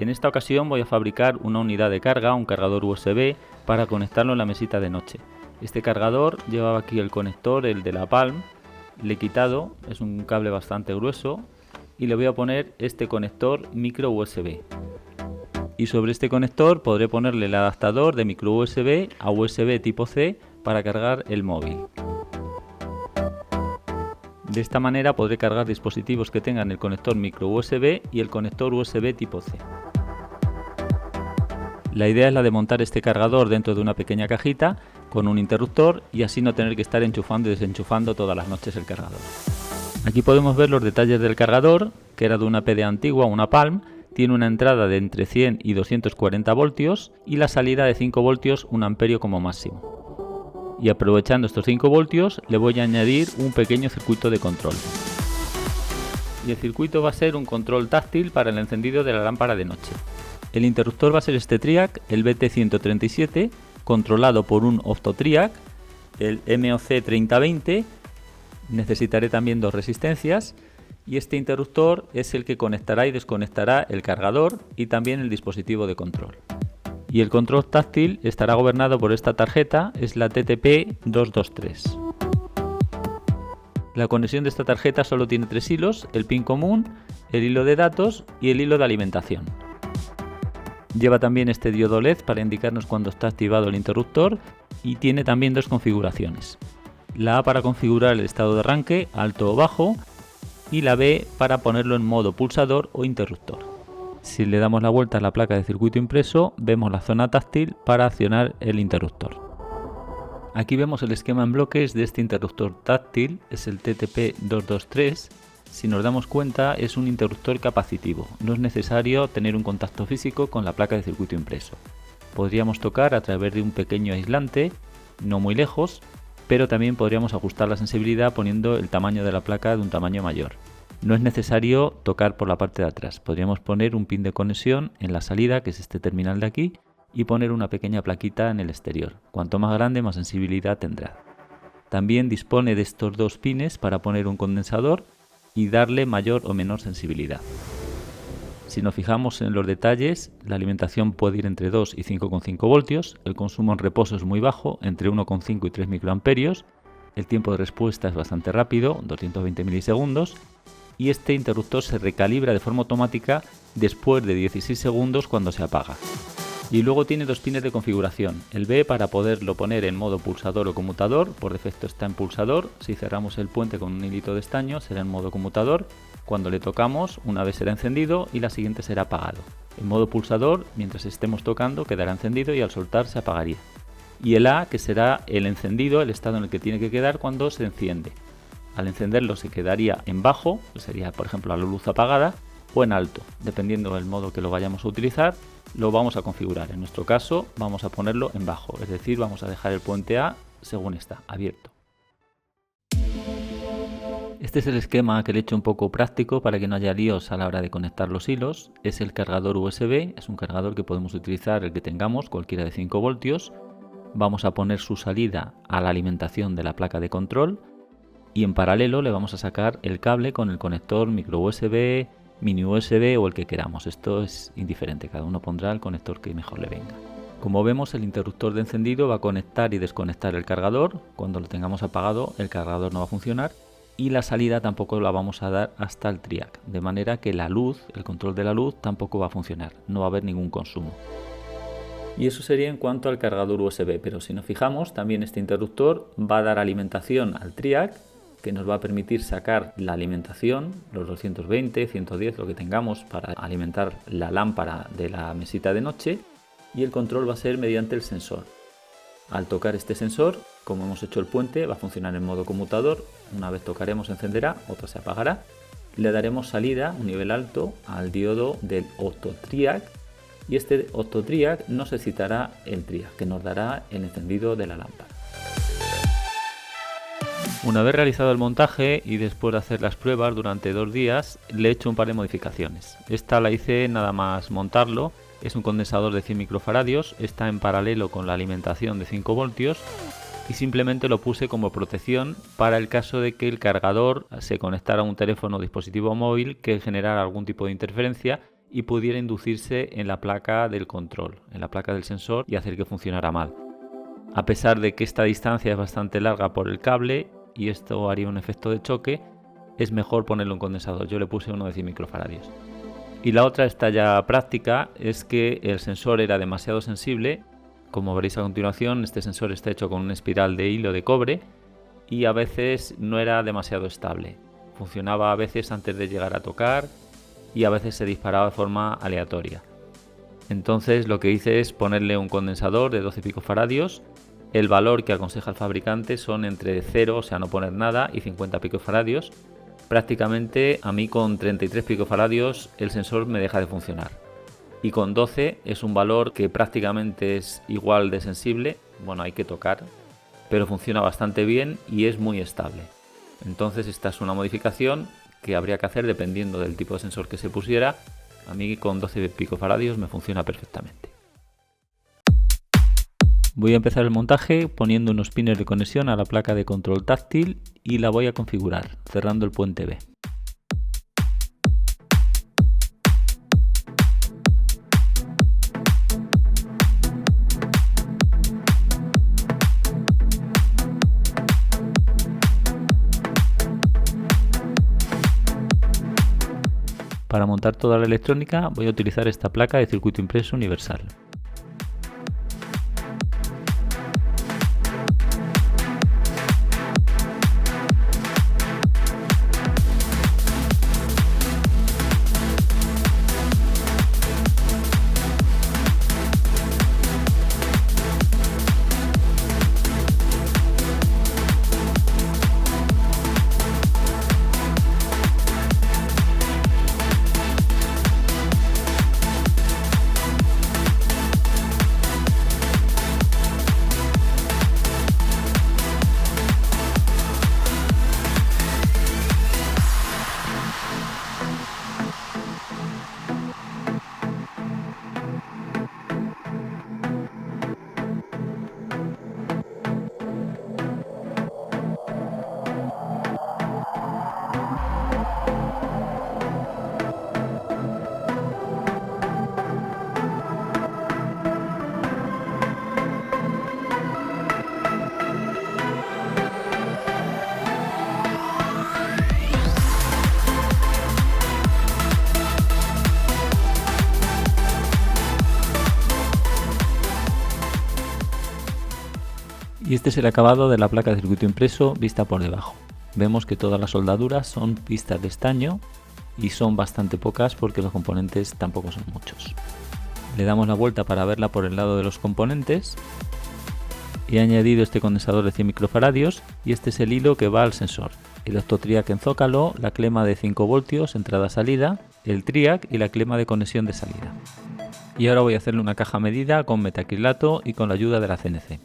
En esta ocasión voy a fabricar una unidad de carga, un cargador USB, para conectarlo en la mesita de noche. Este cargador llevaba aquí el conector, el de la Palm, le he quitado, es un cable bastante grueso, y le voy a poner este conector micro USB. Y sobre este conector podré ponerle el adaptador de micro USB a USB tipo C para cargar el móvil. De esta manera podré cargar dispositivos que tengan el conector micro USB y el conector USB tipo C. La idea es la de montar este cargador dentro de una pequeña cajita con un interruptor y así no tener que estar enchufando y desenchufando todas las noches el cargador. Aquí podemos ver los detalles del cargador, que era de una PD antigua, una Palm. Tiene una entrada de entre 100 y 240 voltios y la salida de 5 voltios, 1 amperio como máximo. Y aprovechando estos 5 voltios le voy a añadir un pequeño circuito de control. Y el circuito va a ser un control táctil para el encendido de la lámpara de noche. El interruptor va a ser este Triac, el BT137, controlado por un Opto-Triac, el MOC3020. Necesitaré también 2 resistencias y este interruptor es el que conectará y desconectará el cargador y también el dispositivo de control. Y el control táctil estará gobernado por esta tarjeta, es la TTP223. La conexión de esta tarjeta solo tiene 3 hilos, el pin común, el hilo de datos y el hilo de alimentación. Lleva también este diodo LED para indicarnos cuando está activado el interruptor y tiene también 2 configuraciones. La A para configurar el estado de arranque, alto o bajo, y la B para ponerlo en modo pulsador o interruptor. Si le damos la vuelta a la placa de circuito impreso, vemos la zona táctil para accionar el interruptor. Aquí vemos el esquema en bloques de este interruptor táctil, es el TTP223. Si nos damos cuenta, es un interruptor capacitivo, no es necesario tener un contacto físico con la placa de circuito impreso. Podríamos tocar a través de un pequeño aislante, no muy lejos, pero también podríamos ajustar la sensibilidad poniendo el tamaño de la placa de un tamaño mayor. No es necesario tocar por la parte de atrás, podríamos poner un pin de conexión en la salida, que es este terminal de aquí, y poner una pequeña plaquita en el exterior. Cuanto más grande, más sensibilidad tendrá. También dispone de estos 2 pines para poner un condensador y darle mayor o menor sensibilidad. Si nos fijamos en los detalles, la alimentación puede ir entre 2 y 5,5 voltios, el consumo en reposo es muy bajo, entre 1,5 y 3 microamperios, el tiempo de respuesta es bastante rápido, 220 milisegundos, y este interruptor se recalibra de forma automática después de 16 segundos cuando se apaga. Y luego tiene 2 pines de configuración, el B para poderlo poner en modo pulsador o conmutador, por defecto está en pulsador, si cerramos el puente con un hilito de estaño será en modo conmutador, cuando le tocamos una vez será encendido y la siguiente será apagado. En modo pulsador, mientras estemos tocando quedará encendido y al soltar se apagaría. Y el A, que será el encendido, el estado en el que tiene que quedar cuando se enciende. Al encenderlo se quedaría en bajo, que sería por ejemplo la luz apagada, o en alto, dependiendo del modo que lo vayamos a utilizar, lo vamos a configurar. En nuestro caso vamos a ponerlo en bajo, es decir, vamos a dejar el puente A según está, abierto. Este es el esquema que le he hecho un poco práctico para que no haya líos a la hora de conectar los hilos. Es el cargador USB, es un cargador que podemos utilizar el que tengamos, cualquiera de 5 voltios. Vamos a poner su salida a la alimentación de la placa de control y en paralelo le vamos a sacar el cable con el conector micro USB, mini USB o el que queramos. Esto es indiferente, cada uno pondrá el conector que mejor le venga. Como vemos, el interruptor de encendido va a conectar y desconectar el cargador. Cuando lo tengamos apagado, el cargador no va a funcionar y la salida tampoco la vamos a dar hasta el Triac, de manera que la luz, el control de la luz tampoco va a funcionar, no va a haber ningún consumo. Y eso sería en cuanto al cargador USB, pero si nos fijamos, también este interruptor va a dar alimentación al Triac, que nos va a permitir sacar la alimentación, los 220, 110, lo que tengamos para alimentar la lámpara de la mesita de noche, y el control va a ser mediante el sensor. Al tocar este sensor, como hemos hecho el puente, va a funcionar en modo conmutador, una vez tocaremos encenderá, otra se apagará, le daremos salida, un nivel alto, al diodo del Opto-Triac, y este Opto-Triac nos excitará el Triac, que nos dará el encendido de la lámpara. Una vez realizado el montaje y después de hacer las pruebas durante 2 días, le he hecho un par de modificaciones. Esta la hice nada más montarlo, es un condensador de 100 microfaradios, está en paralelo con la alimentación de 5 voltios y simplemente lo puse como protección para el caso de que el cargador se conectara a un teléfono o dispositivo móvil que generara algún tipo de interferencia y pudiera inducirse en la placa del control, en la placa del sensor, y hacer que funcionara mal. A pesar de que esta distancia es bastante larga por el cable y esto haría un efecto de choque, es mejor ponerlo en condensador. Yo le puse uno de 100 microfaradios. Y la otra, esta ya práctica, es que el sensor era demasiado sensible. Como veréis a continuación, este sensor está hecho con una espiral de hilo de cobre y a veces no era demasiado estable. Funcionaba a veces antes de llegar a tocar y a veces se disparaba de forma aleatoria. Entonces lo que hice es ponerle un condensador de 12 picofaradios. El valor que aconseja el fabricante son entre 0, o sea no poner nada, y 50 picofaradios. Prácticamente a mí con 33 picofaradios el sensor me deja de funcionar. Y con 12 es un valor que prácticamente es igual de sensible. Bueno, hay que tocar, pero funciona bastante bien y es muy estable. Entonces esta es una modificación que habría que hacer dependiendo del tipo de sensor que se pusiera. A mí con 12 picofaradios me funciona perfectamente. Voy a empezar el montaje poniendo unos pines de conexión a la placa de control táctil y la voy a configurar cerrando el puente B. Para montar toda la electrónica voy a utilizar esta placa de circuito impreso universal. Y este es el acabado de la placa de circuito impreso vista por debajo. Vemos que todas las soldaduras son pistas de estaño y son bastante pocas porque los componentes tampoco son muchos. Le damos la vuelta para verla por el lado de los componentes. He añadido este condensador de 100 microfaradios y este es el hilo que va al sensor. El octotriac en zócalo, la clema de 5 voltios entrada-salida, el triac y la clema de conexión de salida. Y ahora voy a hacerle una caja medida con metacrilato y con la ayuda de la CNC.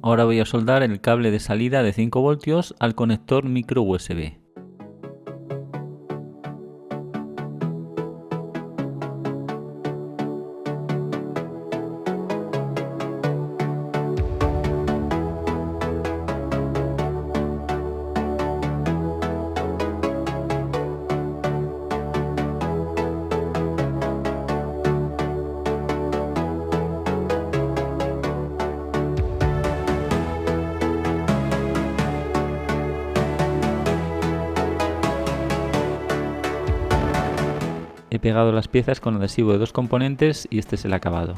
Ahora voy a soldar el cable de salida de 5 voltios al conector micro USB. He pegado las piezas con adhesivo de 2 componentes y este es el acabado.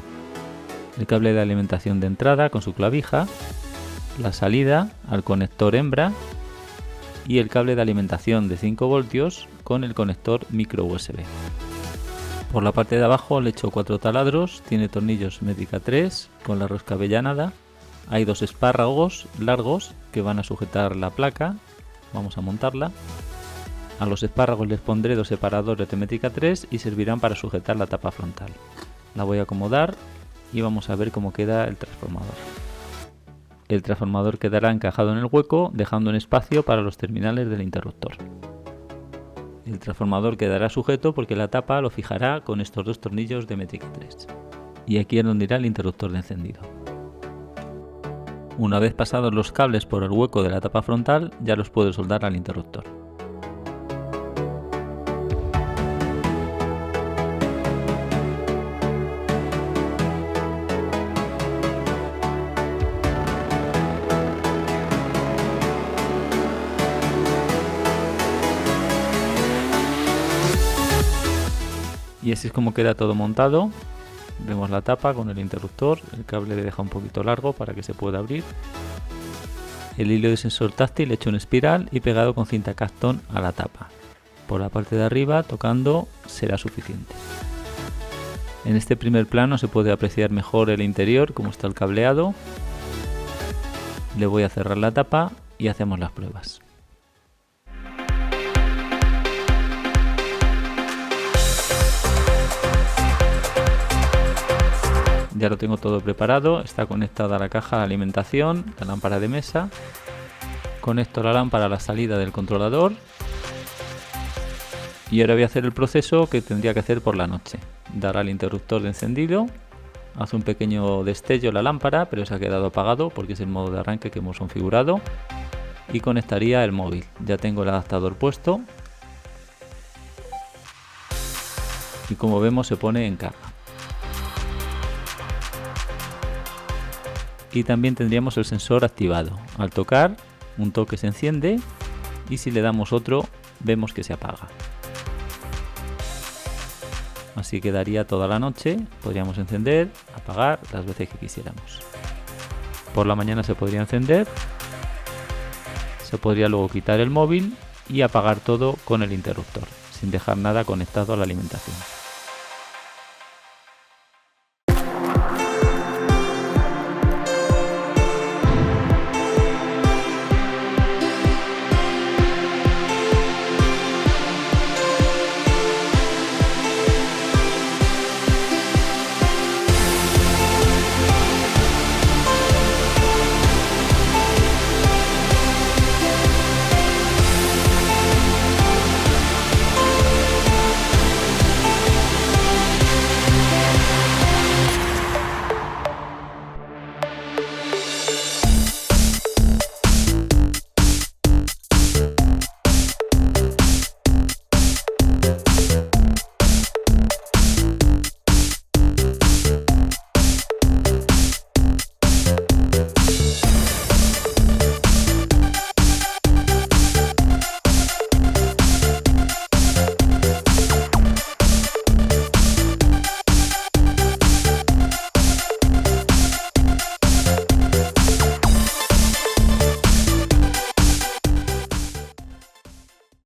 El cable de alimentación de entrada con su clavija, la salida al conector hembra y el cable de alimentación de 5 voltios con el conector micro USB. Por la parte de abajo le he hecho 4 taladros, tiene tornillos métrica 3 con la rosca avellanada. Hay 2 espárragos largos que van a sujetar la placa. Vamos a montarla. A los espárragos les pondré 2 separadores de métrica 3 y servirán para sujetar la tapa frontal. La voy a acomodar y vamos a ver cómo queda el transformador. El transformador quedará encajado en el hueco, dejando un espacio para los terminales del interruptor. El transformador quedará sujeto porque la tapa lo fijará con estos 2 tornillos de métrica 3. Y aquí es donde irá el interruptor de encendido. Una vez pasados los cables por el hueco de la tapa frontal, ya los puedo soldar al interruptor. Y así es como queda todo montado. Vemos la tapa con el interruptor, el cable le deja un poquito largo para que se pueda abrir. El hilo de sensor táctil hecho en espiral y pegado con cinta Kapton a la tapa. Por la parte de arriba, tocando, será suficiente. En este primer plano se puede apreciar mejor el interior, cómo está el cableado. Le voy a cerrar la tapa y hacemos las pruebas. Ya lo tengo todo preparado, está conectada la caja de alimentación, la lámpara de mesa. Conecto la lámpara a la salida del controlador. Y ahora voy a hacer el proceso que tendría que hacer por la noche. Dar al interruptor de encendido, hace un pequeño destello la lámpara, pero se ha quedado apagado porque es el modo de arranque que hemos configurado. Y conectaría el móvil. Ya tengo el adaptador puesto. Y como vemos se pone en carga. Y también tendríamos el sensor activado. Al tocar, un toque se enciende y si le damos otro, vemos que se apaga. Así quedaría toda la noche, podríamos encender, apagar las veces que quisiéramos. Por la mañana se podría encender, se podría luego quitar el móvil y apagar todo con el interruptor, sin dejar nada conectado a la alimentación.